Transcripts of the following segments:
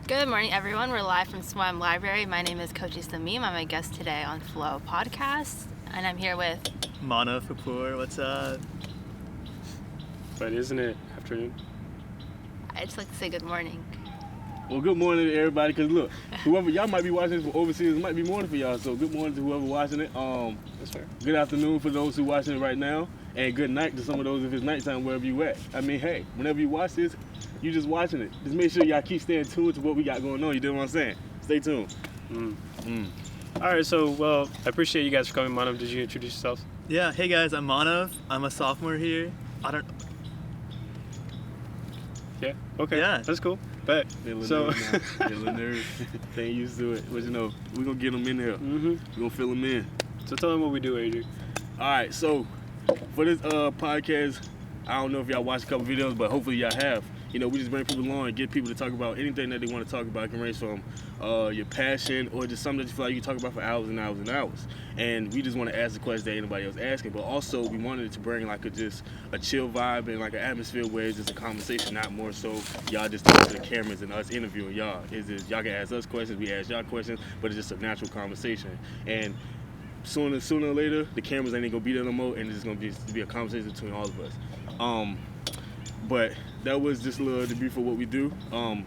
Good morning, everyone. We're live from Swam Library. My name is Kochai and Manav. I'm a guest today on F.L.O.E Podcast, and I'm here with Manav Kapoor. What's up? But isn't it afternoon? I just like to say good morning. Well, good morning to everybody, because look, whoever, y'all might be watching this from overseas, it might be morning for y'all, so good morning to whoever watching it. That's fair. Good afternoon for those who watching it right now, and good night to some of those if it's nighttime wherever you at. I mean, hey, whenever you watch this, you just watching it. Just make sure y'all keep staying tuned to what we got going on, you know what I'm saying? Stay tuned. All right, so, well, I appreciate you guys for coming. Manav, did you introduce yourself? Yeah, hey guys, I'm Manav. I'm a sophomore here. Yeah? Okay. Yeah. That's cool. Bet. So, They ain't used to it. But you know, we're going to get them in here. We're going to fill them in. so tell them what we do, Adrian. All right, so for this podcast, I don't know if y'all watched a couple videos, but hopefully y'all have. You know, we just bring people along and get people to talk about anything that they want to talk about. It can range from your passion or just something that you feel like you can talk about for hours and hours and hours. And we just want to ask the questions that anybody else asking, but also we wanted to bring like a chill vibe and like an atmosphere where it's just a conversation, not more so y'all just talk to the cameras and us interviewing y'all. It's just y'all can ask us questions, we ask y'all questions, but it's just a natural conversation. And sooner or later, the cameras ain't gonna be there no more, and it's just gonna be a conversation between all of us. But that was just a little debut for what we do. I'm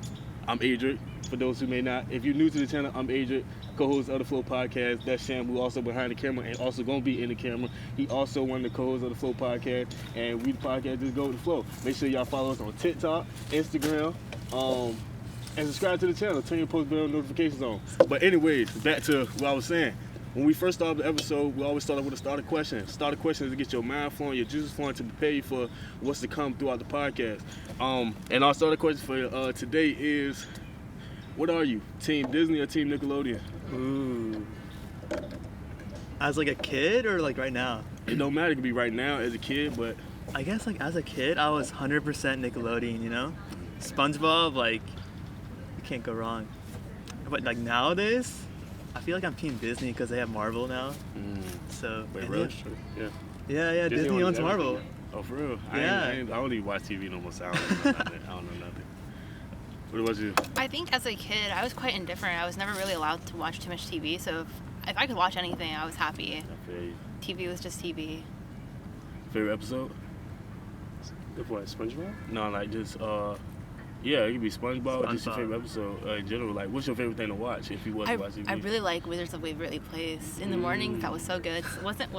Adric, for those who may not. If you're new to the channel, I'm Adric, co-host of the F.L.O.E Podcast. That's Sham, who also behind the camera and also gonna be in the camera. He also one of the co-hosts of the F.L.O.E Podcast, and we the podcast just go with the flow. Make sure y'all follow us on TikTok, Instagram, and subscribe to the channel. Turn your post bell notifications on. But anyways, back to what I was saying. When we first started the episode, we always start off with a starter question. Starter question is to get your mind flowing, your juices flowing, to prepare you for what's to come throughout the podcast. And our starter question for today is, what are you, Team Disney or Team Nickelodeon? Ooh. As like a kid or like right now? It don't matter, it could be right now as a kid, but I guess like as a kid, I was 100% Nickelodeon, you know? SpongeBob, like, you can't go wrong. But like nowadays, I feel like I'm Team Disney because they have Marvel now. So Wait, and really? Yeah. Yeah, Disney owns Marvel. Oh, for real? Yeah. I don't even watch TV no more, so I don't know nothing. What about you? I think as a kid, I was quite indifferent. I was never really allowed to watch too much TV, so if I could watch anything, I was happy. I feel you. TV was just TV. Favorite episode? What, SpongeBob? No, like just yeah, it could be SpongeBob. Or just your SpongeBob. favorite episode in general. Like, what's your favorite thing to watch if you was to watch TV? I really like Wizards of Waverly Place. In the morning, that was so good. Wasn't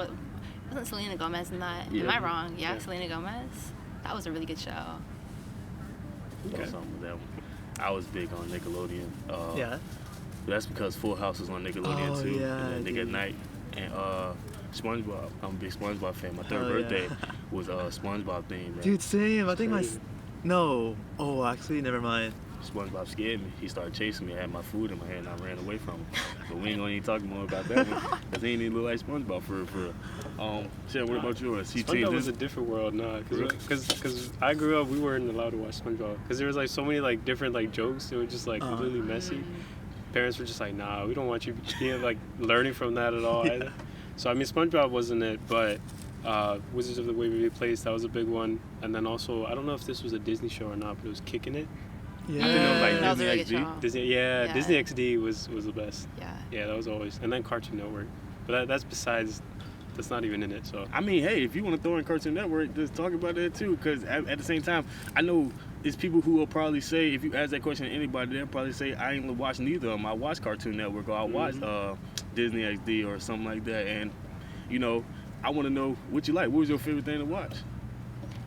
Selena Gomez in that? Yeah. Am I wrong? Yeah, Yeah. Selena Gomez. That was a really good show. Okay. Something with that one. I was big on Nickelodeon. Yeah. But that's because Full House was on Nickelodeon Oh, too. yeah, And then Nick at dude. Night. And SpongeBob. I'm a big SpongeBob fan. My third Hell yeah. birthday was SpongeBob theme, man. Dude, same. I think No. Oh, actually, never mind. SpongeBob scared me. He started chasing me. I had my food in my hand and I ran away from him. But we ain't gonna even talk more about that one. Because he ain't even look like SpongeBob for real. Shay, what about yours? SpongeBob was a different world, nah. Because I grew up, we weren't allowed to watch SpongeBob. Because there was like so many like different like jokes. They were just like completely messy. Parents were just like, nah, we don't want you being like learning from that at all. Yeah. So I mean, SpongeBob wasn't it, but Wizards of the Waverly Place, that was a big one. And then also, I don't know if this was a Disney show or not, but it was Kicking It. Yeah. I think it was like That was a Disney really good XD. show. Disney, Yeah. Disney XD was the best. Yeah. Yeah, that was always, and then Cartoon Network. But that's besides, that's not even in it. So I mean, hey, if you want to throw in Cartoon Network, just talk about that too. Because at the same time, I know it's people who will probably say, if you ask that question to anybody, they'll probably say, I ain't watch neither of them. I watch Cartoon Network or I watch Disney XD or something like that. And, you know, I want to know what you like. What was your favorite thing to watch?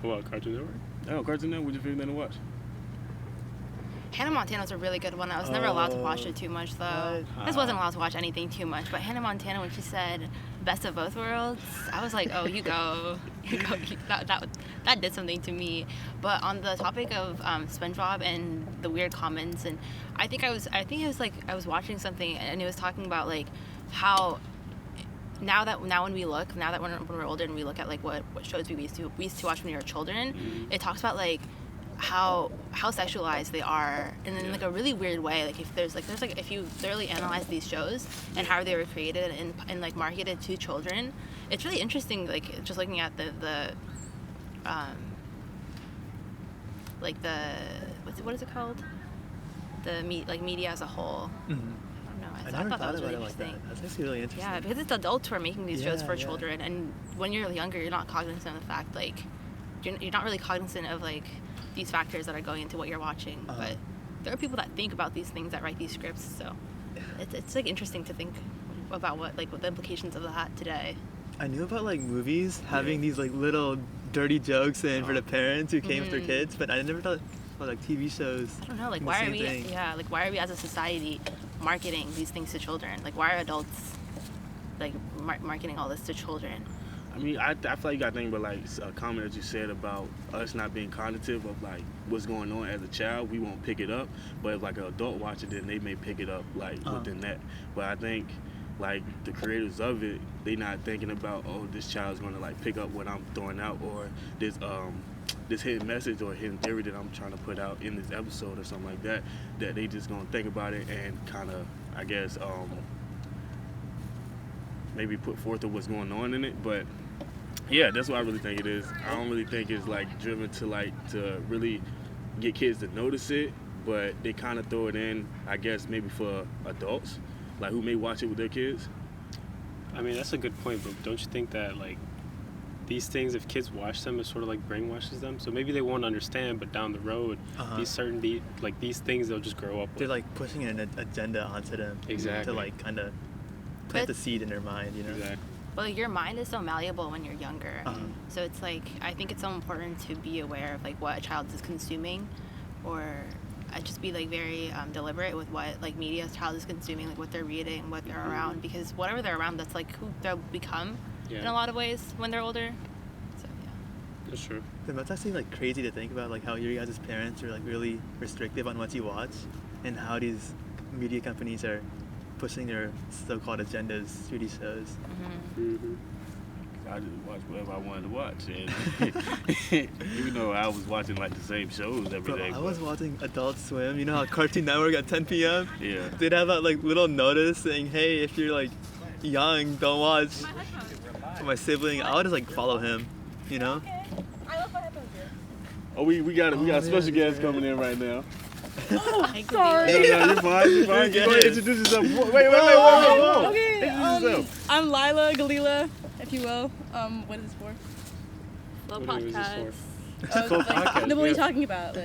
what, Cartoon Network? Oh, Cartoon Network, what's your favorite thing to watch? Hannah Montana was a really good one. I was never allowed to watch it too much, though. I just wasn't allowed to watch anything too much. But Hannah Montana, when she said "best of both worlds," I was like, "Oh, you go, you go." That did something to me. But on the topic of SpongeBob and the weird comments, and I think it was like I was watching something and it was talking about like how now when we're older and we look at like what shows we used to watch when we were children, it talks about like how sexualized they are in like a really weird way. Like if you thoroughly analyze these shows and how they were created and like marketed to children, it's really interesting. Like just looking at the what is it called? media as a whole. Mm-hmm. I I thought never that thought was about really it like interesting. that. That's actually really interesting. Yeah, because it's adults who are making these shows for Yeah. children, and when you're younger, you're not cognizant of the fact you're not really cognizant of these factors that are going into what you're watching. But there are people that think about these things that write these scripts, so it's interesting to think about what the implications of that today. I knew about movies having these little dirty jokes in for the parents who came with their kids, but I never thought about TV shows. I don't know, doing the why are same we thing. why are we as a society marketing these things to children? Why are adults marketing all this to children? I mean, I feel like you got to think about a comment that you said about us not being cognitive of what's going on as a child. We won't pick it up, but if an adult watch it, then they may pick it up within that. But I think the creators of it, they not thinking about, oh, this child's going to pick up what I'm throwing out, or this hidden message or hidden theory that I'm trying to put out in this episode or something like that. That they just going to think about it and kind of, I guess, maybe put forth of what's going on in it. But yeah, that's what I really think it is. I don't really think it's driven to really get kids to notice it, but they kind of throw it in, I guess, maybe for adults who may watch it with their kids. I mean, that's a good point, but don't you think that these things, if kids watch them, it sort of brainwashes them? So maybe they won't understand, but down the road, these things they'll just grow up with. They're pushing an agenda onto them. Exactly. To kind of plant the seed in their mind, you know. Exactly. Well, your mind is so malleable when you're younger. So it's I think it's so important to be aware of what a child is consuming, or just be very deliberate with what media a child is consuming, what they're reading, what they're around, because whatever they're around, that's who they'll become in a lot of ways when they're older. So yeah. That's true. Then that's actually crazy to think about how your guys' parents are really restrictive on what you watch, and how these media companies are pushing their so-called agendas through these shows. Mm-hmm. I just watched whatever I wanted to watch, and even though I was watching the same shows every day. I was watching Adult Swim. You know how Cartoon Network at 10 p.m. Yeah. They'd have that little notice saying, "Hey, if you're young, don't watch." For my sibling, I would just follow him, you know. Oh, we got a special guest coming in right now. Sorry. No, you're fine. You're fine. Go ahead, introduce yourself. Wait. Whoa. Okay, Introduce yourself. I'm Lila Galila, if you will. What is this for? F.L.O.E What is this Podcast. It's a cool podcast. No, what are you Yeah. talking about?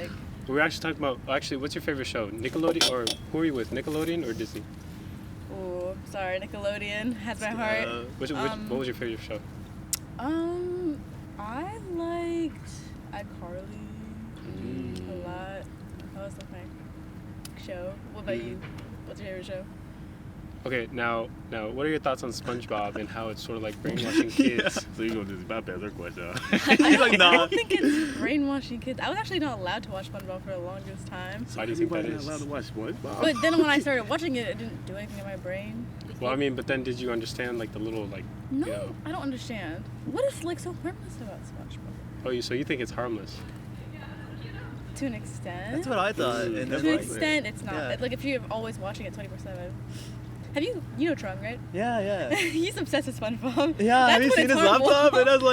We're actually talking about, what's your favorite show? Nickelodeon, or who are you with, Nickelodeon or Disney? Oh, sorry, Nickelodeon has my heart. What was your favorite show? I liked iCarly a lot. That was my show. What about you? What's your favorite show? Okay, now, what are your thoughts on SpongeBob and how it's sort of brainwashing kids? So you're going to just bypass her question. I nah. don't think it's brainwashing kids. I was actually not allowed to watch SpongeBob for the longest time. Why do you think that Everybody's is? allowed to watch SpongeBob. But then when I started watching it, it didn't do anything in my brain. Well, I mean, but then did you understand the little No, you know? I don't understand. What is so harmless about SpongeBob? Oh, so you think it's harmless? To an extent. That's what I thought. And To then, an extent, it's not. Yeah. If you're always watching it 24/7. Have you know Trung, right? Yeah. He's obsessed with SpongeBob. Yeah, That's have you when seen it's his harmful. laptop? It has the...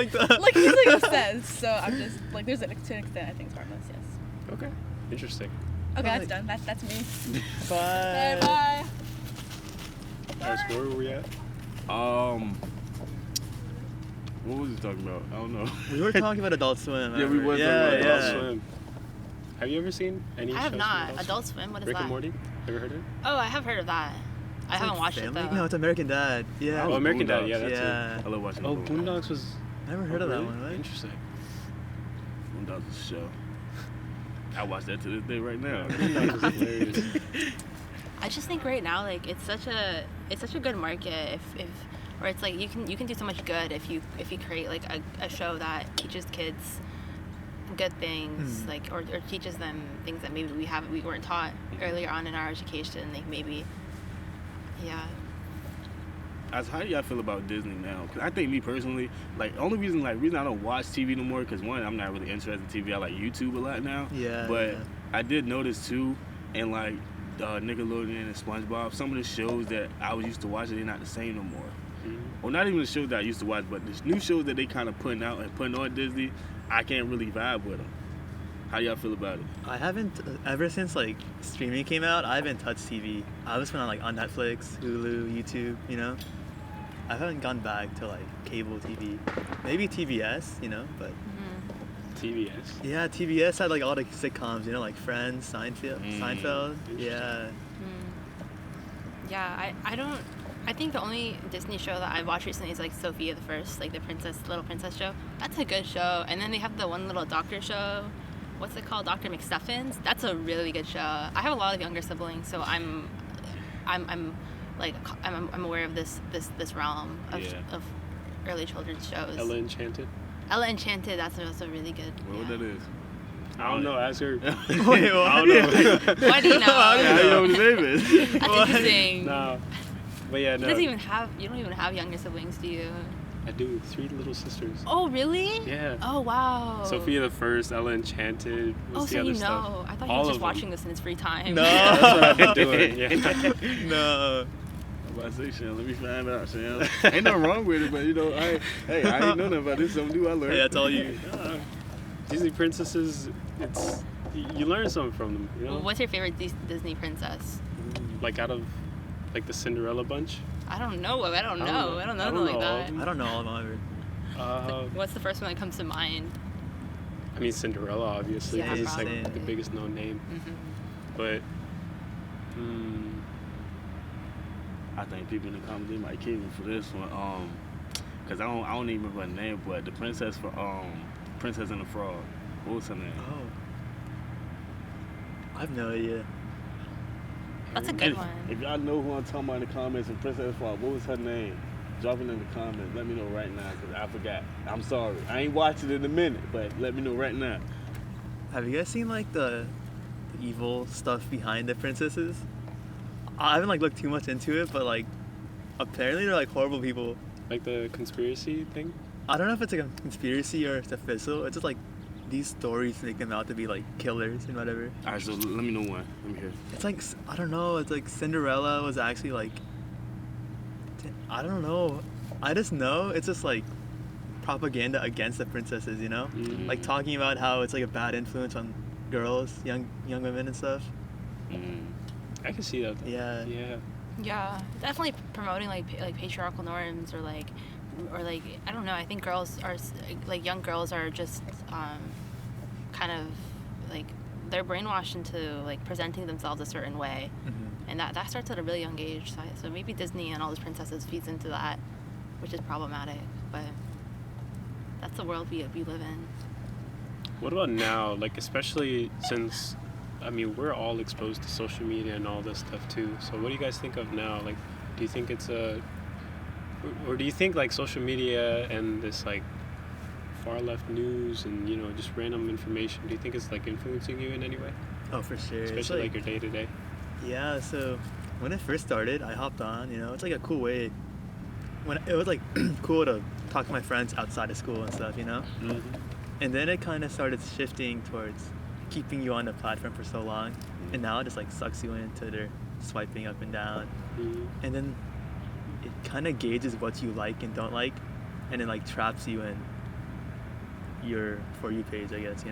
He's obsessed. So I'm just to an extent, I think it's harmless. Yes. Okay. Interesting. Okay, that's done. That's me. Bye. Bye. Alright, so where were we at? What was he talking about? I don't know. We were talking about Adult Swim. Yeah, we remember? were talking about Adult yeah. Swim. Have you ever seen any I have shows not. from Adult Swim, what is Rick that? and Morty? Ever heard of it? Oh, I have heard of that. I haven't watched Family? it though. No, it's American Dad. Yeah. Oh, American Dad, yeah, Boondocks. that's Yeah. I love watching Oh, Boondocks. Boondocks was... Never heard of that really? one, right? Interesting. Boondocks is a show. I watch that to this day right now. Boondocks was hilarious. I just think right now, it's such a good market or it's you can do so much good if you create a show that teaches kids good things, or teaches them things that maybe we weren't taught earlier on in our education. How do y'all feel about Disney now? Because I think me personally, only reason I don't watch TV no more, because one, I'm not really interested in TV. I like YouTube a lot now. Yeah. But yeah. I did notice too, and Nickelodeon and SpongeBob, some of the shows that I was used to watching, they're not the same no more. Or not even the shows that I used to watch, but the new shows that they kind of putting out and putting on Disney, I can't really vibe with them. How y'all feel about it? I haven't ever since like streaming came out. I haven't touched TV. I was on on Netflix, Hulu, YouTube. I haven't gone back to like cable TV. Maybe TBS, but TBS. yeah, TBS had like all the sitcoms. Like Friends, Seinfeld. Yeah. Yeah, I think the only Disney show that I watched recently is like Sophia the First, like the Little Princess show. That's a good show. And then they have the one little doctor show. What's it called? Dr. McStuffins. That's a really good show. I have a lot of younger siblings, so I'm aware of this realm of early children's shows. Ella Enchanted. Ella Enchanted. That's also really good. What that is? I don't know. Ask her. Wait, I don't know. Why do you know? How you know what his name is? That's interesting. No. But yeah, no. You don't even have younger siblings, do you? I do. 3 little sisters. Oh, really? Yeah. Oh, wow. Sophia the First, Ella Enchanted. What's the so other you stuff? know. I thought All he was of just them. watching this in his free time. No. That's what I've been doing. Yeah. No. I'm about to say, Shan, let me find out, Shan. Ain't nothing wrong with it, but I ain't know nothing about this. Something new I learned. Hey, that's all you. Disney princesses, you learn something from them, What's your favorite Disney princess? Like out of like the Cinderella bunch. I don't know. I don't know I don't nothing know like all that. of them. I don't know all of them ever. What's the first one that comes to mind? I mean Cinderella, obviously, Yeah, because it's like probably. the biggest known name. Mm-hmm. But I think people in the comments they might kill me for this one. Cause I don't even remember her name, but the princess for Princess and the Frog. What was her name? Oh. I have no idea. That's a good And one. if y'all know who I'm talking about in the comments and Princess and the Frog, what was her name? Drop it in the comments. Let me know right now, cause I forgot. I'm sorry. I ain't watched it in a minute, but let me know right now. Have you guys seen like the evil stuff behind the princesses? I haven't like looked too much into it, but like apparently they're like horrible people. like the conspiracy thing. I don't know if it's like a conspiracy or it's official. It's just like these stories make them out to be like killers and whatever. All right, so let me know one. Let me hear. It's like I don't know. It's like Cinderella was actually like I don't know. I just know it's just like propaganda against the princesses, Mm. like talking about how it's like a bad influence on girls, young women and stuff. I can see that. Yeah. Yeah. Yeah, definitely promoting like patriarchal norms or like I don't know. I think girls are like young girls are just kind of like they're brainwashed into like presenting themselves a certain way, and that starts at a really young age. So maybe Disney and all those princesses feeds into that, which is problematic. But that's the world we live in. What about now? Like, especially since, I mean, we're all exposed to social media and all this stuff too. So what do you guys think of now? Like, do you think it's or do you think like social media and this like far left news and just random information, do you think it's like influencing you in any way? Oh, for sure. It's Especially like your day to day. Yeah, so when it first started, I hopped on, it's like a cool way. When it was like cool to talk to my friends outside of school and stuff, Mm-hmm. And then it kind of started shifting towards keeping you on the platform for so long, and now it just like sucks you into their swiping up and down, and then it kind of gauges what you like and don't like, and then like traps you in your For You page, I guess,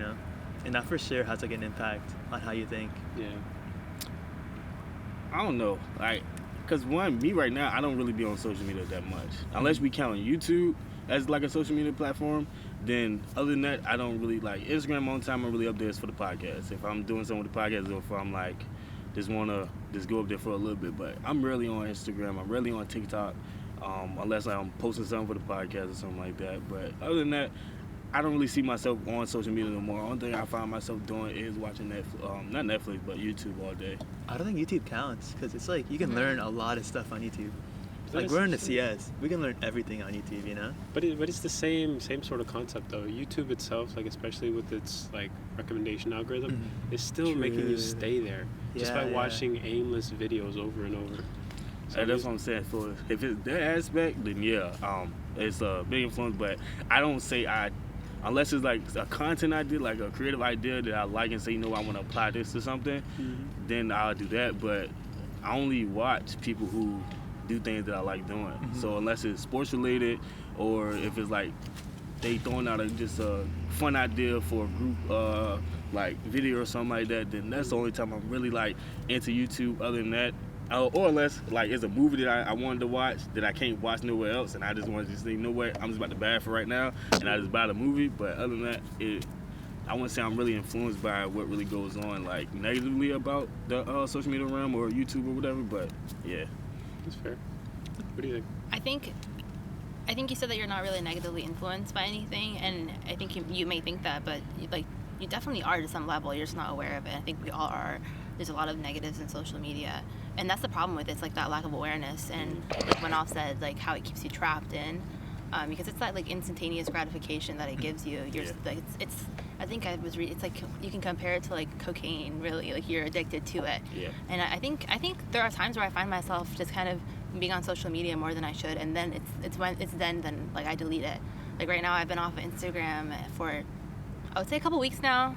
and that for sure has like an impact on how you think. Yeah. I don't know, like, cause me right now, I don't really be on social media that much, unless we count YouTube as like a social media platform. Then other than that, I don't really like Instagram. All the time I'm really up there is for the podcast. If I'm doing something with the podcast, or if I'm like just wanna just go up there for a little bit. But I'm rarely on Instagram. I'm rarely on TikTok, unless I'm posting something for the podcast or something like that. But other than that, I don't really see myself on social media no more. Only thing I find myself doing is watching Netflix, not Netflix, but YouTube all day. I don't think YouTube counts because it's like you can learn a lot of stuff on YouTube. Like That's we're in the true. CS, we can learn everything on YouTube, But it's the same sort of concept though. YouTube itself, like especially with its like recommendation algorithm, is still making you True. stay there just by Yeah. watching aimless videos over and over. So That's what I'm saying. So if it's that aspect, then yeah, it's a big influence. But I don't say unless it's like a content idea, like a creative idea that I like and say, I want to apply this to something, then I'll do that. But I only watch people who do things that I like doing. So unless it's sports related, or if it's like they throwing out just a fun idea for a group like video or something like that, then that's the only time I'm really like into YouTube. Other than that, or unless like it's a movie that I wanted to watch that I can't watch nowhere else, and I just want to just say, you know what, I'm just about to buy it for right now, and I just buy the movie. But other than that, I wouldn't say I'm really influenced by what really goes on like negatively about the social media realm or YouTube or whatever. But yeah, That's fair. What do you think? I think you said that you're not really negatively influenced by anything, and I think you may think that, but you definitely are to some level. You're just not aware of it. I think we all are. There's a lot of negatives in social media, and that's the problem with it. It's like that lack of awareness, and like Manav said, like how it keeps you trapped in, because it's that like instantaneous gratification that it gives you. You're like it's. I think it's like you can compare it to like cocaine. Really, like you're addicted to it. Yeah. And I think there are times where I find myself just kind of being on social media more than I should, and then then like I delete it. Like right now I've been off of Instagram for I would say a couple weeks now.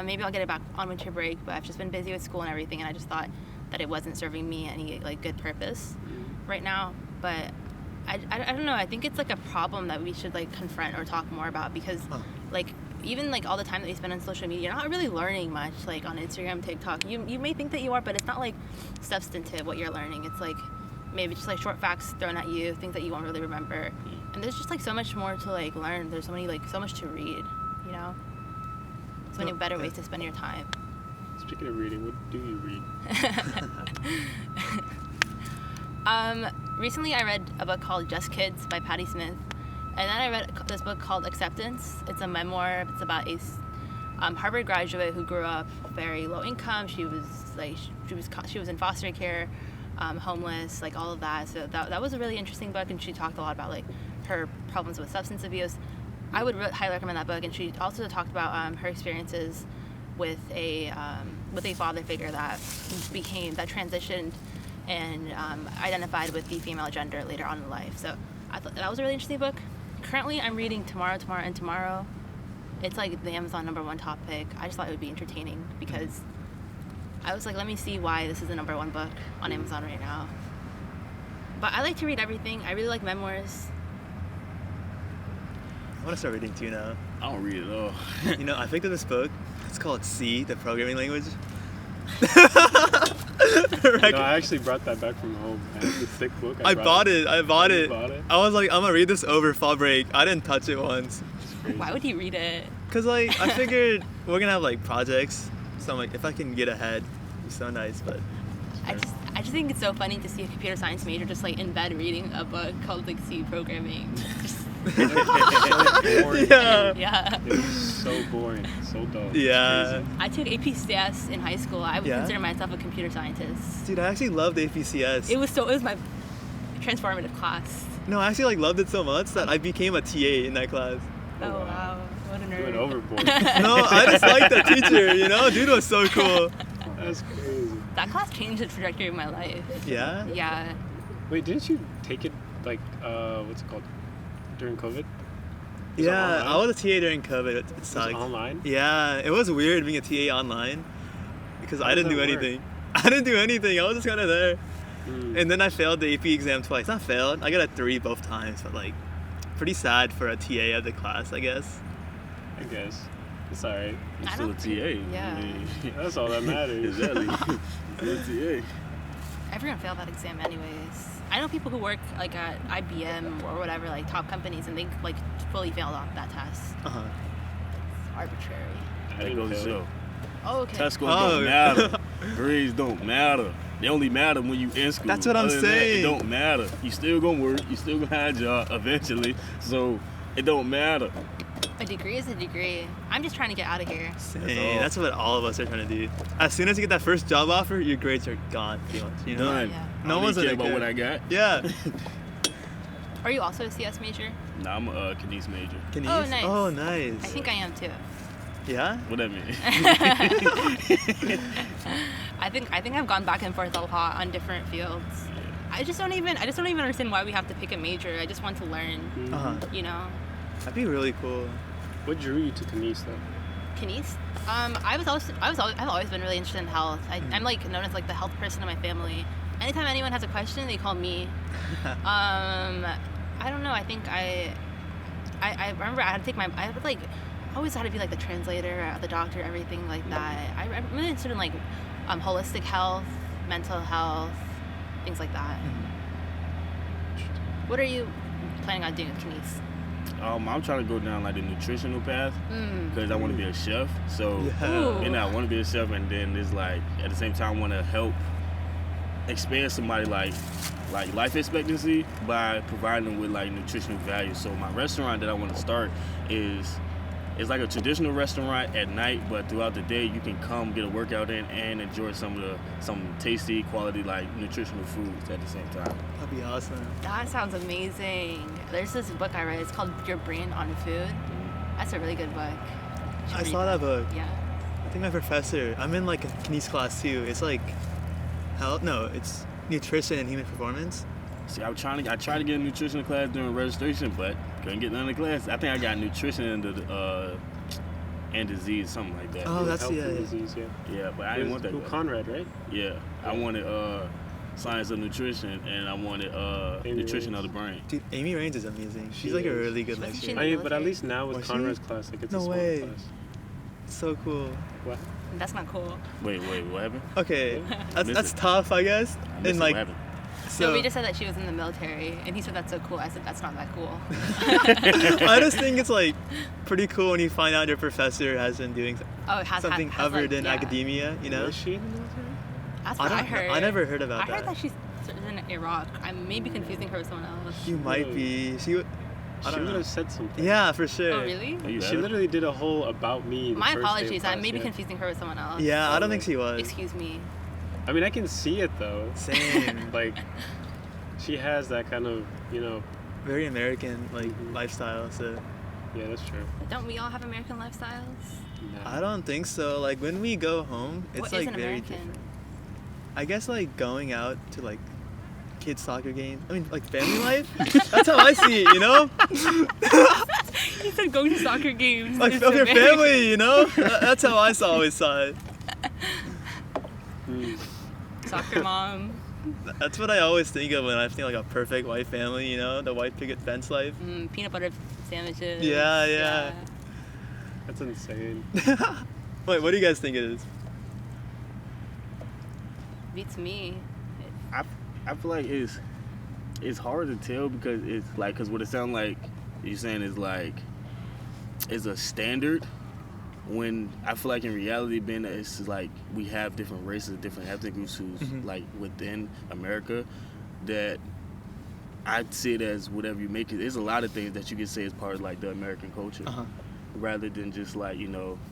Maybe I'll get it back on winter break, but I've just been busy with school and everything, and I just thought that it wasn't serving me any like good purpose right now. But I don't know. I think it's like a problem that we should like confront or talk more about, because like even like all the time that you spend on social media, you're not really learning much like on Instagram, TikTok. You may think that you are, but it's not like substantive what you're learning. It's like maybe just like short facts thrown at you, things that you won't really remember. And there's just like so much more to like learn. There's so much to read, you know? So many better ways to spend your time. Speaking of reading, what do you read? Recently I read a book called Just Kids by Patti Smith. And then I read this book called Acceptance. It's a memoir. It's about a Harvard graduate who grew up very low income. She was in foster care, homeless, like all of that. So that was a really interesting book, and she talked a lot about like her problems with substance abuse. I would highly recommend that book. And she also talked about her experiences with a father figure that transitioned and identified with the female gender later on in life. So I thought that was a really interesting book. Currently, I'm reading Tomorrow. It's like the Amazon #1 top pick. I just thought it would be entertaining because I was like, let me see why this is the #1 book on Amazon right now. But I like to read everything. I really like memoirs. I want to start reading too now. I don't read at all. You know, I picked up this book. It's called C, the programming language. No, I actually brought that back from home. It's a thick book. I bought it. You bought it? I was like, I'm gonna read this over fall break. I didn't touch it once. Why would you read it? Cause like I figured we're gonna have like projects, so I'm like, if I can get ahead, it'd be so nice. But I just think it's so funny to see a computer science major just like in bed reading a book called like C programming. Just Boring. yeah. It was so boring, so dull. Yeah. I took AP Stats in high school. I would Yeah? consider myself a computer scientist. Dude, I actually loved APCS. It was my transformative class. No, I actually like loved it so much that I became a TA in that class. Oh wow, what a You nerd. went overboard. No, I just liked the teacher, you know? Dude was so cool. That's crazy. That class changed the trajectory of my life. Yeah? Yeah. Wait, didn't you take it like what's it called during COVID? Yeah, online? I was a TA during COVID. It Was sucked. it online? Yeah, it was weird being a TA online because I How didn't does do that work? anything. I didn't do anything. I was just kind of there. Mm. And then I failed the AP exam twice. Not failed. I got a 3 both times, but like pretty sad for a TA of the class, I guess. I guess it's alright. You're I still a don't TA. yeah. I mean, That's all that matters. exactly. You're a TA. Everyone failed that exam anyways. I know people who work like at IBM or whatever, like top companies, and they like fully failed on that test. Uh-huh. It's arbitrary. I That didn't goes to fail show. it. Oh, okay. Test scores Oh. don't matter. Grades don't matter. They only matter when you in school. That's what I'm Other than that, saying. it don't matter. You still gonna work. You still gonna have a job eventually. So it don't matter. A degree is a degree. I'm just trying to get out of here. Same. That's what all of us are trying to do. As soon as you get that first job offer, your grades are gone, pretty much. You know? Done. Yeah. No I one's don't gonna care about care. what I got. Yeah. Are you also a CS major? Nah, I'm a Kines major. Can you? Oh, nice. Oh, nice. I think I am too. Yeah? What that mean? I think I've gone back and forth a lot on different fields. I just don't even understand why we have to pick a major. I just want to learn, Uh-huh. you know. That'd be really cool. What drew you to Kines though? Kines? I've always been really interested in health. I'm like known as like the health person in my family. Anytime anyone has a question, they call me. I don't know. I think I remember I had to take my I always thought to be like the translator, the doctor, everything like that. I'm really interested in like holistic health, mental health, things like that. What are you planning on doing with Kenise? I'm trying to go down like the nutritional path because I want to be a chef. So, Ooh. and I want to be a chef, and then it's like at the same time I want to help expand somebody like life expectancy by providing them with like nutritional value. So my restaurant that I want to start is like a traditional restaurant at night, but throughout the day you can come get a workout in and enjoy some tasty quality like nutritional foods at the same time. That'd be awesome. That sounds amazing. There's this book I read. It's called Your Brain on Food. That's a really good book. You should I read saw that book. Yeah. I think my professor, I'm in like a Kenise class too. It's like it's nutrition and human performance. See, I tried to get a nutrition class during registration, but couldn't get none of the class. I think I got nutrition and disease, something like that. Oh, that's Health yeah. and disease, yeah. Yeah, but I didn't want that class. Conrad, right? Yeah, I wanted science of nutrition, and I wanted nutrition of the brain. Dude, Amy Raines is amazing. She's She like a is. really good Wasn't she lecturer. in But at least now with Was she? Conrad's class, like it's No a small way. class. So cool. What? That's not cool. Wait, what happened? Okay, that's missed it. tough, I guess. I And missed like, what happened. so No, we just said that she was in the military, and he said that's so cool. I said that's not that cool. I just think it's like pretty cool when you find out your professor has been doing Oh, it has something has, other like, than yeah. academia, you know? Was she in the military? That's what I don't know. heard. I never heard about I heard that. that she's in Iraq. I may be confusing her with someone else. You might be. She would. I She don't would know. have said something. Yeah, for sure. Oh, really? Oh, you She had it? literally did a whole about me. the My first day of apologies. I class, may be yeah. confusing her with someone else. Yeah, I don't think she was. Excuse me. I mean, I can see it though. Same. Like, she has that kind of, Very American like lifestyle. So yeah, that's true. Don't we all have American lifestyles? No. I don't think so. Like when we go home, it's What like isn't very American? different. I guess like going out to like kids soccer games. I mean like family life. That's how I see it, you know? He said going to soccer games. Like is of your American. family, you know? That's how I always saw it. Soccer mom. That's what I always think of when I think like a perfect white family, you know, the white picket fence life. Peanut butter sandwiches. Yeah. That's insane. Wait, what do you guys think it is? Beats me. I feel like it's hard to tell because it's like because what it sounds like you're saying is like is a standard when I feel like in reality being that it's like we have different races, different ethnic groups who's like within America that I'd see it as whatever you make it. There's a lot of things that you can say is part of like the American culture rather than just like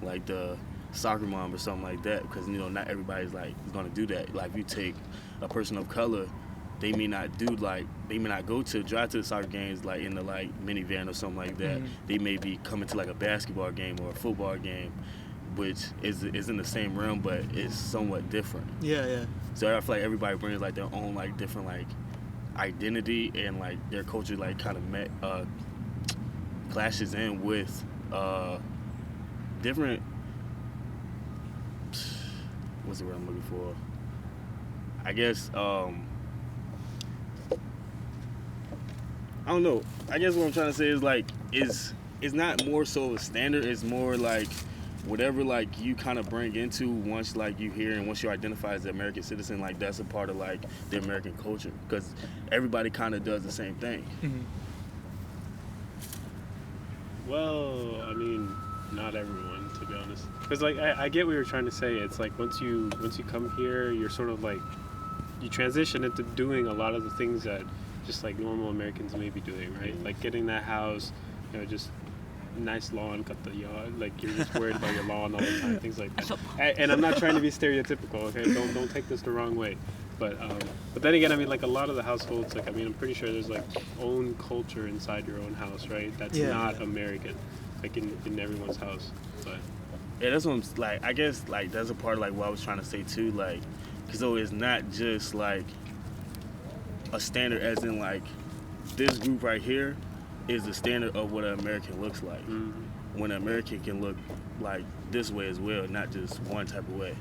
like the soccer mom or something like that because not everybody's like gonna do that. Like if you take a person of color, they may not go to drive to the soccer games like in the like minivan or something like that. They may be coming to like a basketball game or a football game, which is in the same realm but it's somewhat different. Yeah. So I feel like everybody brings like their own like different like identity and like their culture like kind of clashes in with different. What's the word I'm looking for? I guess I don't know. I guess what I'm trying to say is like it's not more so a standard. It's more like whatever like you kind of bring into once like you hear and once you identify as an American citizen, like that's a part of like the American culture because everybody kind of does the same thing. Well, I mean, not everyone, to be honest. Because like I get what you're trying to say. It's like once you come here, you're sort of like you transition into doing a lot of the things that just like normal Americans may be doing, right? Like getting that house, just nice lawn, cut the yard. Like you're just worried about your lawn all the time, things like that. And I'm not trying to be stereotypical, okay? Don't take this the wrong way. But then again, I mean, like a lot of the households, like I mean, I'm pretty sure there's like own culture inside your own house, right? That's not American, like in everyone's house. But yeah, that's what I'm like. I guess like that's a part of like what I was trying to say too, like, because so it's not just like a standard as in like this group right here is the standard of what an American looks like. When an American can look like this way as well, not just one type of way.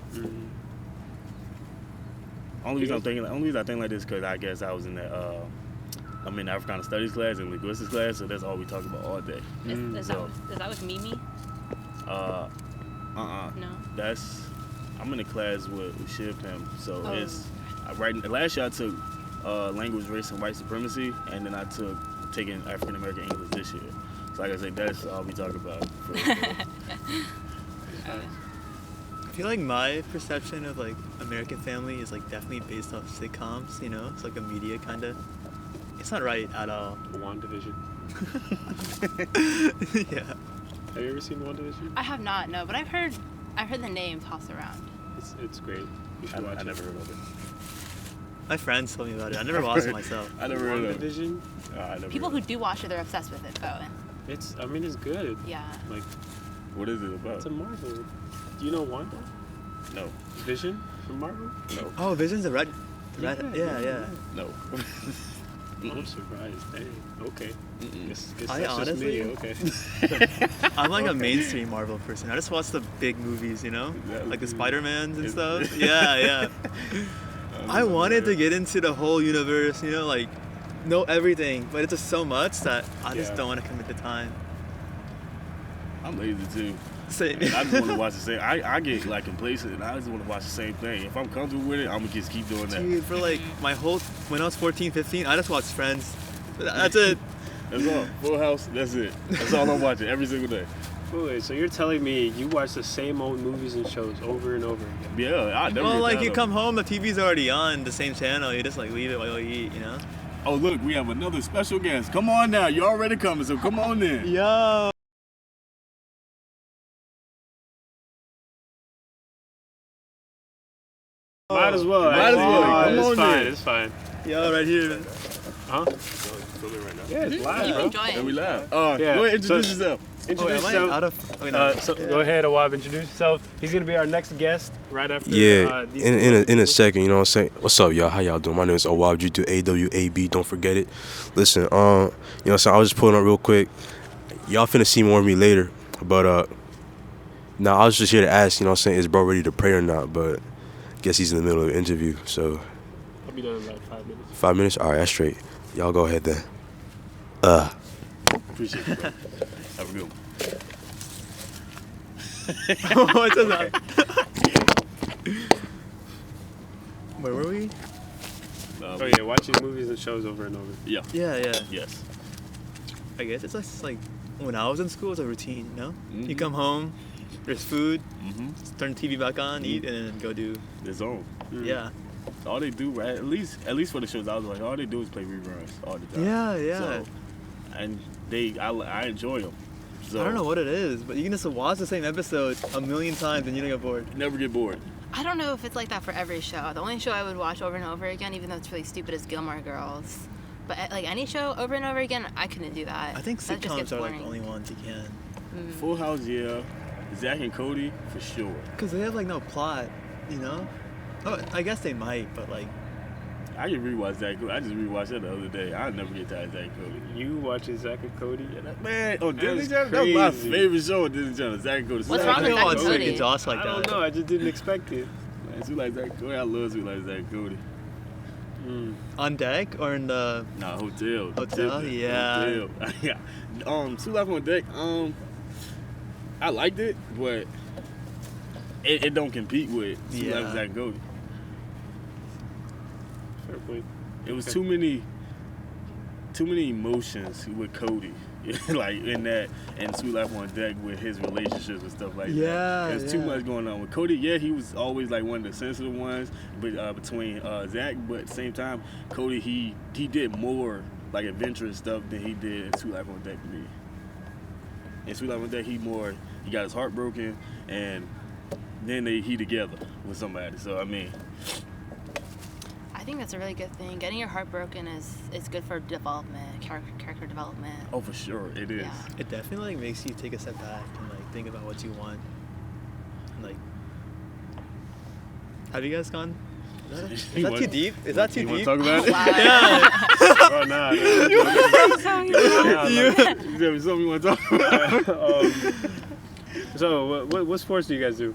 Only reason I think like this because I guess I was in that I'm in Africana Studies class and linguistics class, so that's all we talk about all day. Is that with Mimi? No. I'm in a class with Shiv Pim, so Oh. it's last year I took language, race, and white supremacy, and then I taking African American English this year. So like I said, that's all we talk about. I feel like my perception of like American Family is like definitely based off sitcoms. You know, it's like a media kind of. It's not right at all. WandaVision. Yeah. Have you ever seen WandaVision? I have not, no, but I've heard the name tossed around. It's great. You should watch I it. never heard of it. My friends told me about it. I never watched it myself. I never heard of it. WandaVision? I never People heard who do watch it, they're obsessed with it, though. It's good. Yeah. Like, What is it about? it's a Marvel. Do you know Wanda? No. Vision from Marvel? No. Oh, Vision's the red. Yeah. No. I'm surprised. Dang. Okay. Guess I that's honestly- just me. Okay. I'm like a mainstream Marvel person. I just watch the big movies, you know, like the Spider-Mans and stuff. Yeah. I wanted to get into the whole universe, you know, like know everything, but it's just so much that I just Yeah. don't want to commit the time. I'm lazy too. Same. I just want to watch the same. I get like complacent, and I just want to watch the same thing. If I'm comfortable with it, I'm gonna just keep doing that. Dude, for like when I was 14, 15, I just watched Friends. That's it. That's all. Full House. That's it. That's all I'm watching every single day. Wait, so you're telling me you watch the same old movies and shows over and over again? Yeah, I never. Well, get like tired you of come it. home, the TV's already on the same channel. You just like leave it while you eat, you know. Oh look, we have another special guest. Come on now, you're already coming, so come on in. Yo. Might as well. Might as well. Come It's on fine. in. It's fine. Yo, right here. Huh? Yeah, it's live, You bro. enjoy And we it. live. Yeah, Go ahead, introduce so- yourself. Oh, Introduce am I yourself. out of? Okay, no. So go ahead, Awab, introduce yourself. He's gonna be our next guest right after. Yeah, These in a second, you know what I'm saying? What's up, y'all? How y'all doing? My name is Awab. You do AWAB. Don't forget it. Listen, you know what I'm saying? I was just pulling up real quick. Y'all finna see more of me later, but now I was just here to ask, you know what I'm saying? Is bro ready to pray or not? But I guess he's in the middle of an interview, so I'll be done in like 5 minutes. 5 minutes. All right, that's straight. Y'all go ahead then. Appreciate you, bro. Have a good one. What's that? Where were we? Oh yeah, watching movies and shows over and over. Yeah. Yeah. Yes. I guess it's just like when I was in school, it's a routine, you know? Mhm. You come home, there's food, Mm-hmm. turn the TV back on, eat, and then go do. It's on. Yeah. All they do, right? At least for the shows I was like, all they do is play reruns all the time. Yeah. So, and I enjoy them. So I don't know what it is, but you can just watch the same episode a million times and you don't get bored. Never get bored. I don't know if it's like that for every show. The only show I would watch over and over again, even though it's really stupid, is Gilmore Girls. But like any show over and over again, I couldn't do that. I think That just gets sitcoms are like boring. the only ones you can. Full House, yeah. Zach and Cody, for sure. Because they have like no plot, you know? Oh, I guess they might, but like, I can rewatch Zach and Cody. I just rewatched that the other day. I never get tired of Zach and Cody. You watching Zach and Cody? Man, on Disney That's Channel, that's my crazy. favorite show on Disney Channel. Zach and Cody. What's I wrong with feel Zach like and Sweet Cody? and Josh like I that. don't know. I just didn't expect it. Man, Sweet like Zach and Cody. I love Sweet like Zach and Cody. On deck or in the. Nah, Hotel. Hotel? Hotel. Yeah. Yeah. Sweet Life on Deck. I liked it, but it don't compete with Sweet Life Yeah. with Zach and Cody. Fair point. It was too many emotions with Cody, like in that, and Sweet Life on Deck with his relationships and stuff like Yeah, that. There's too yeah. much going on with Cody. Yeah, he was always like one of the sensitive ones, but between Zach, but at the same time, Cody he did more like adventurous stuff than he did in Sweet Life on Deck to me. In Sweet Life on Deck, he got his heart broken, and then he together with somebody. So I mean. I think that's a really good thing. Getting your heart broken is good for development, character development. Oh, for sure, it is. Yeah. It definitely like makes you take a step back and like think about what you want. And, like, have you guys gone? Is that want- too deep? Is that too You want deep? to talk about it? Wow. Oh nah. Is there something you want to talk about? So what sports do you guys do?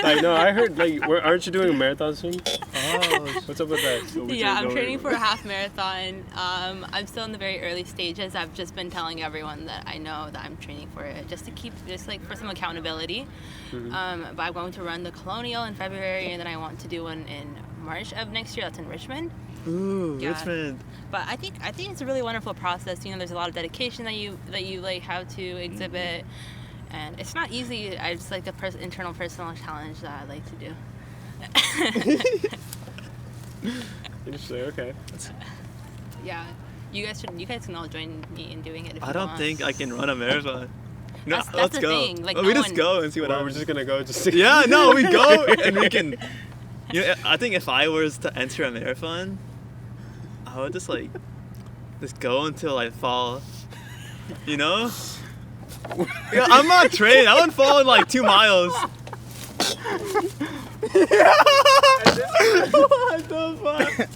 Like, no, I heard, like, aren't you doing a marathon soon? Oh, What's up with that? Yeah, I'm training for a half marathon. I'm still in the very early stages. I've just been telling everyone that I know that I'm training for it, just to keep, just like for some accountability. Mm-hmm. But I'm going to run the Colonial in February, and then I want to do one in March of next year. That's in Richmond. ooh, Yeah. Richmond. But I think it's a really wonderful process. You know, there's a lot of dedication that you like have to exhibit, and it's not easy. It's like a internal personal challenge that I like to do. Interesting, okay. Yeah, you guys can all join me in doing it. If I you don't want. think I can run a marathon. No, That's let's the go. thing, like, we no just one- go and see what Or we're happens. just gonna go just to Yeah, no, we go and we can. You know, I think if I was to enter a marathon, I would just go until I fall. You know? Yeah, I'm not trained. I wouldn't fall in like 2 miles. What the fuck?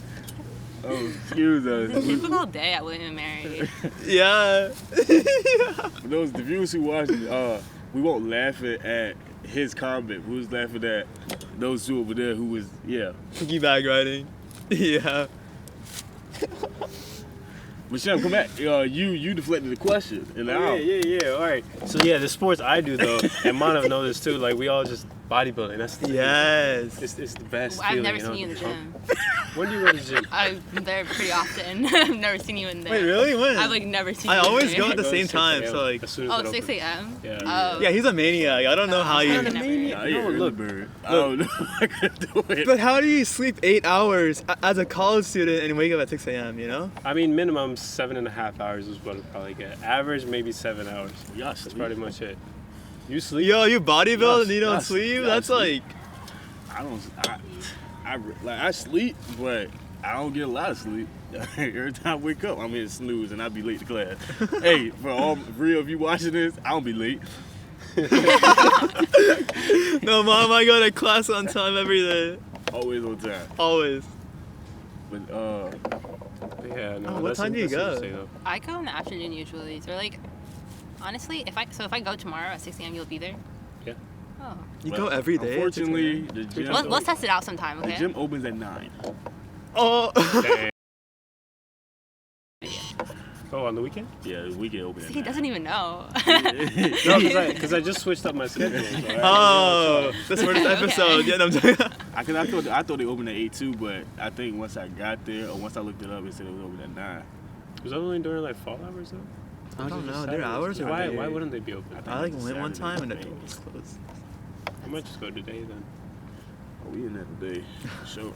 Oh, excuse us. Typical day at William and Mary. Yeah. For those the viewers who watch it, we won't laugh at his comment. We was laughing at those two over there who was Piggyback riding. Yeah. Michelle, come back. You deflected the question. And now Yeah. All right. So yeah, the sports I do though, and Manav know this too. Like we all just bodybuilding. That's the Yes. It's the best. I've feeling, never you seen know? you in the gym. When do you go to the gym? I'm there pretty often. I've never seen you in there. Wait, really? When? I've like never seen I you in always there. go at the I same 6 time, a.m. so like. As soon as Oh, it 6 opens. a.m.? Yeah. Oh. Yeah, he's a maniac. I don't know how I you. don't know. I No, ain't look. bird. I don't know if I could do it. But how do you sleep 8 hours as a college student and wake up at 6 a.m., you know? I mean, minimum 7.5 hours is what I'd probably get. Average, maybe 7 hours. Y'all That's sleep. pretty much it. You sleep? Yo, you bodybuild and you don't Yes, sleep? yes, That's sleep. like. I sleep, but I don't get a lot of sleep. Every time I wake up, I'm in snooze and I be late to class. Hey, for all real, if you watching this, I don't be late. No, mom, I go to class on time every day. Always on time. Always. But Yeah, no. Oh, what that's- time do you that's go? interesting, though. I go in the afternoon usually. So like, honestly, if I go tomorrow at 6 a.m., you'll be there? Yeah. Oh. You but go every day? at 6 a.m.? Unfortunately, the gym, Let's test it out sometime, the okay? gym opens at 9. Oh. Dang. Oh, on the weekend? Yeah, the weekend opens at He 9. doesn't even know. No, because I just switched up my schedule. So Oh, that's for this Okay. episode. Yeah, no, I'm sorry. I thought they opened at 8 too, but I think once I got there or once I looked it up, it said it was open at 9. Was that only during like fall hours though? I don't know. Their Saturdays? hours are Why? weird. Why wouldn't they be open? I like went one Saturday, time and the maybe. door was closed. I might just go today then. Oh, we in there today, for sure.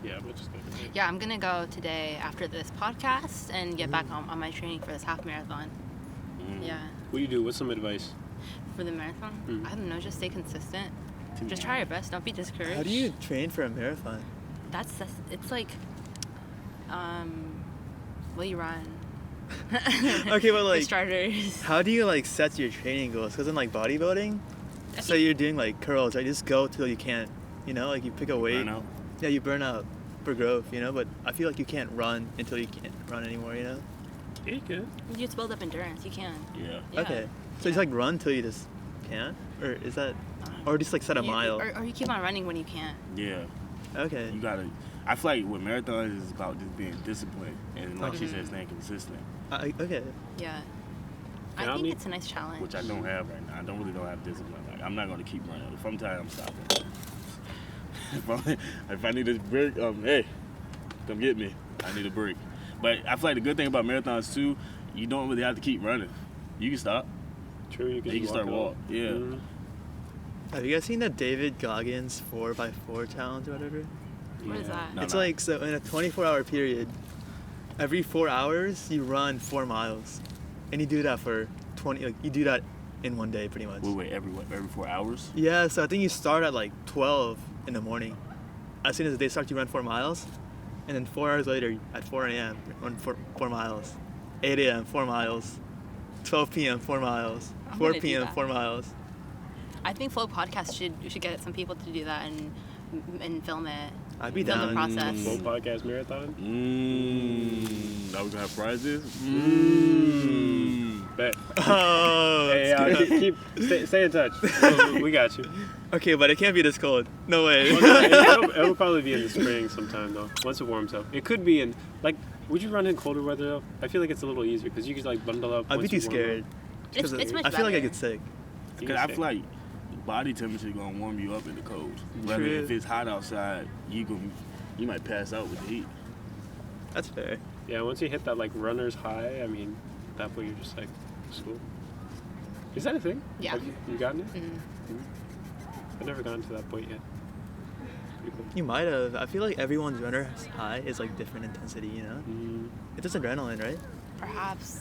Yeah, I might just go today. Yeah, I'm gonna go today after this podcast and get back on my training for this half marathon. Yeah, What do you do? What's some advice? for the marathon. Mhm. I don't know, just stay consistent. Just try your best. Don't be discouraged. How do you train for a marathon? It's like, well, you run. Okay, but For like, starters. how do you like set your training goals? Because in like bodybuilding, so you're doing like curls, right? Just go till you can't, you know, like you pick a weight. Burn out. Yeah, you burn out for growth, you know. But I feel like you can't run until you can't run anymore, you know. Yeah, you can. You just build up endurance. You can. Yeah. Yeah. Okay, so just like run till you just can't, or is that, or just like set a mile? Or you keep on running when you can't. Yeah. Okay. You gotta. I feel like with marathons is about just being disciplined and like she said, staying consistent, Okay. Yeah. Yeah, I I think mean- it's a nice challenge. which I don't have right now. I don't have discipline. Like I'm not gonna keep running. If I'm tired, I'm stopping. if I need a break, hey, come get me. I need a break. But I feel like the good thing about marathons too, you don't really have to keep running. You can stop. True, you can, You can start walk. Yeah. Mhm. Have you guys seen the David Goggins 4x4 challenge or whatever? What is that? No, It's no. like, so in a 24-hour period, every 4 hours you run 4 miles, and you do that for 20. Like you do that in one day, pretty much. Wait, every 4 hours? Yeah, so I think you start at like 12 in the morning. As soon as the day starts, you run 4 miles, and then 4 hours later, at 4 a.m., run 4 miles. 8 a.m., 4 miles. 12 p.m., 4 miles. I'm 4 gonna do p.m., that. 4 miles. I think F.L.O.E Podcast should get some people to do that and film it. I'd be Film the down. process. F.L.O.E Podcast Marathon? Now we're gonna have prizes? Bet. Oh, Hey, it's good. stay in touch. We got you. Okay, but it can't be this cold. No way. It'll probably be in the spring sometime though. Once it warms up, it could be in like. Would you run in colder weather though? I feel like it's a little easier because you could like bundle up. I'd be once too you warm scared. up. It's much I feel like I better. get sick. Because I feel like body temperature gonna warm you up in the cold. Whether True. if it's hot outside, you might pass out with the heat. That's fair. Yeah, once you hit that like runner's high, I mean, at that point you're just like, it's cool. Is that a thing? Yeah. Have you gotten it? Mhm. I've never gotten to that point yet. Pretty cool. You might have. I feel like everyone's runner's high is like different intensity, you know? Mm, It's just adrenaline, right? Perhaps.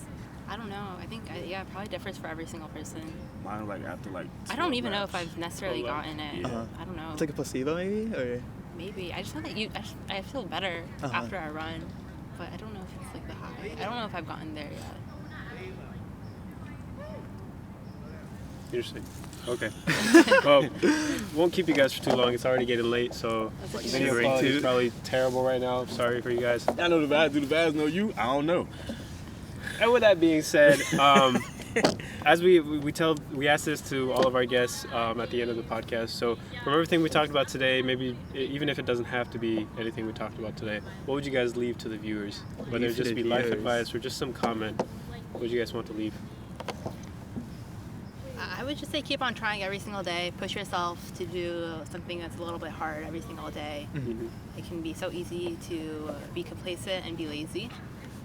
I don't know. I think, yeah, it probably differs for every single person. Mine like after like. I don't 12 even know laps. if I've necessarily 12 laps. gotten it. Yeah. I don't know. It's like a placebo, maybe? Or Maybe. I just know that I feel better Uh-huh. after I run, but I don't know if it's like the high. I don't know if I've gotten there yet. interesting. Okay. Well, won't keep you guys for too long. It's already getting late, so That's okay. video quality is probably terrible right now. Sorry for you guys. I know the vibes. Do the vibes know you? I don't know. And with that being said, as we ask this to all of our guests at the end of the podcast. So from everything we talked about today, maybe even if it doesn't have to be anything we talked about today, what would you guys leave to the viewers? Whether it Leave to just the be life viewers. advice or just some comment, what would you guys want to leave? I would just say keep on trying every single day. Push yourself to do something that's a little bit hard every single day. Mm-hmm. It can be so easy to be complacent and be lazy,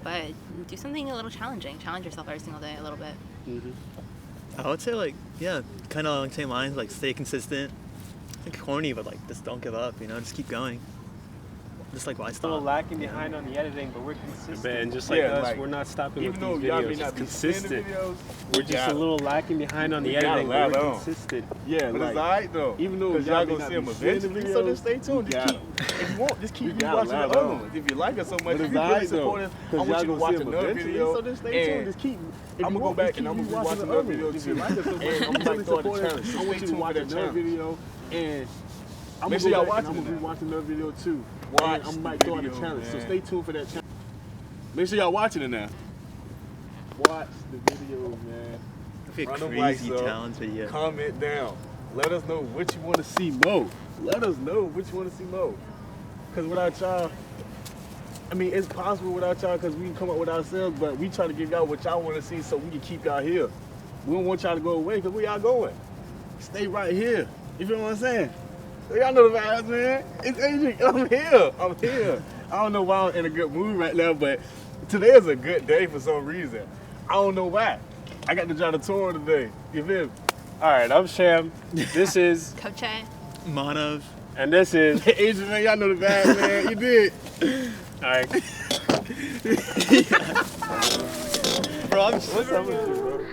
but do something a little challenging. Challenge yourself every single day a little bit. Mm-hmm. I would say like, yeah, kind of along the same lines, like stay consistent. I think corny, but like just don't give up, you know, just keep going. Just like why Still stop? lacking behind on the editing, but we're consistent. And just like Yeah, us, like, we're not stopping with Even though these y'all may videos. not It's be seeing the consistent. videos, We're just a little lacking behind on the We gotta editing, but latch we're on. consistent. Yeah, But like, it's alright though. even though 'Cause y'all y'all gonna may see not them be seeing the eventually, so videos, just stay tuned. you Just gotta- keep, if you want, just keep You you gotta watching the latch other on. ones. If you like us so much, But if it's you alright really support though. us, I Cause want y'all you to gonna watch see 'em another eventually, video. so just stay tuned. and Just keep. I'm gonna go back and I'm gonna be watching another video If too. you like us so much, And I'm I'm gonna gonna throw the challenge. I So want stay you to tuned watch for that another challenge. video and I'm Make gonna sure go y'all back and watching I'm gonna it be now. watching another video too. Watch And I the might throw in the video, challenge. So man. stay tuned for that challenge. Make sure y'all watching it now. Watch the video, man. It'd be a Run them crazy likes up. challenge video. Comment down. Let us know what you want to see more. Let us know what you want to see more. Because without y'all, I mean, it's possible without y'all because we can come up with ourselves, but we try to give y'all what y'all want to see so we can keep y'all here. We don't want y'all to go away because where y'all going? Stay right here. You feel what I'm saying? So y'all know the vibes, man. It's Adrian. I'm here. I'm here. I don't know why I'm in a good mood right now, but today is a good day for some reason. I don't know why. I got to drive the tour today. You feel me? All right, I'm Sham. This is, Kochai. Manav. and this is. Adrian, man, y'all know the vibes, man. You did. All right. Bro, I'm What's up with you, bro?